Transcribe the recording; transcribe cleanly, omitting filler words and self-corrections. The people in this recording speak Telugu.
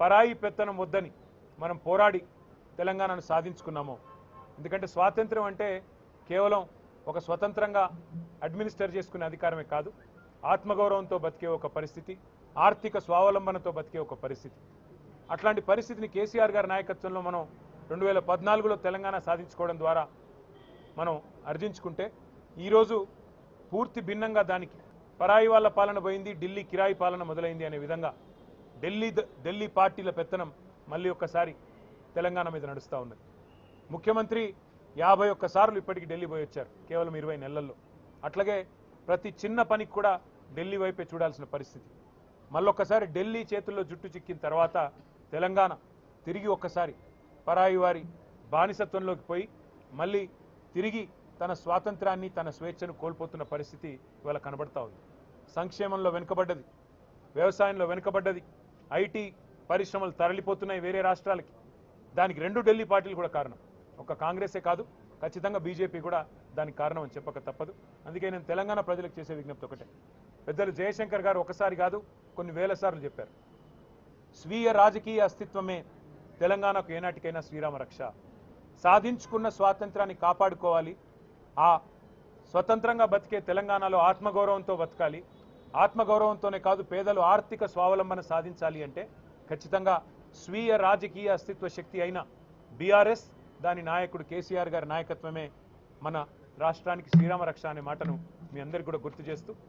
పరాయి పెత్తనం వద్దని మనం పోరాడి తెలంగాణను సాధించుకున్నామో. ఎందుకంటే స్వాతంత్ర్యం అంటే కేవలం ఒక స్వతంత్రంగా అడ్మినిస్టర్ చేసుకునే అధికారమే కాదు, ఆత్మగౌరవంతో బతికే ఒక పరిస్థితి, ఆర్థిక స్వావలంబనతో బతికే ఒక పరిస్థితి. అట్లాంటి పరిస్థితిని కేసీఆర్ గారి నాయకత్వంలో మనం 2014లో తెలంగాణ సాధించుకోవడం ద్వారా మనం అర్జించుకుంటే ఈరోజు పూర్తి భిన్నంగా దానికి పరాయి వాళ్ళ పాలన పోయింది, ఢిల్లీ కిరాయి పాలన మొదలైంది అనే విధంగా ఢిల్లీ పార్టీల పెత్తనం మళ్ళీ ఒక్కసారి తెలంగాణ మీద నడుస్తూ ఉన్నది. ముఖ్యమంత్రి 51 సార్లు ఇప్పటికి ఢిల్లీ పోయి వచ్చారు కేవలం 20 నెలల్లో. అట్లాగే ప్రతి చిన్న పనికి కూడా ఢిల్లీ వైపే చూడాల్సిన పరిస్థితి. మళ్ళొక్కసారి ఢిల్లీ చేతుల్లో జుట్టు చిక్కిన తర్వాత తెలంగాణ తిరిగి ఒక్కసారి పరాయి వారి బానిసత్వంలోకి పోయి మళ్ళీ తిరిగి తన స్వాతంత్రాన్ని తన స్వేచ్ఛను కోల్పోతున్న పరిస్థితి ఇవాళ కనబడతా ఉంది. సంక్షేమంలో వెనుకబడ్డది, వ్యవసాయంలో వెనుకబడ్డది, ఐటీ పరిశ్రమలు తరలిపోతున్నాయి వేరే రాష్ట్రాలకి. దానికి 2 ఢిల్లీ పార్టీలు కూడా కారణం. ఒక కాంగ్రెసే కాదు, ఖచ్చితంగా బీజేపీ కూడా దానికి కారణం అని చెప్పక తప్పదు. అందుకే నేను తెలంగాణ ప్రజలకు చేసే విజ్ఞప్తి ఒకటే. పెద్దలు జయశంకర్ గారు ఒకసారి కాదు కొన్ని వేల సార్లు చెప్పారు, స్వీయ రాజకీయ అస్తిత్వమే తెలంగాణకు ఏనాటికైనా శ్రీరామ రక్ష. సాధించుకున్న స్వాతంత్రాన్ని కాపాడుకోవాలి, ఆ స్వతంత్రంగా బతికే తెలంగాణలో ఆత్మగౌరవంతో బతకాలి. ఆత్మగౌరవంతోనే కాదు పేదలు ఆర్థిక స్వావలంబన సాధించాలి అంటే ఖచ్చితంగా స్వీయ రాజకీయ అస్తిత్వ శక్తి అయిన బీఆర్ఎస్, దాని నాయకుడు కేసీఆర్ గారి నాయకత్వమే మన రాష్ట్రానికి శ్రీరామ రక్ష అనే మాటను మీ అందరికీ కూడా గుర్తు చేస్తూ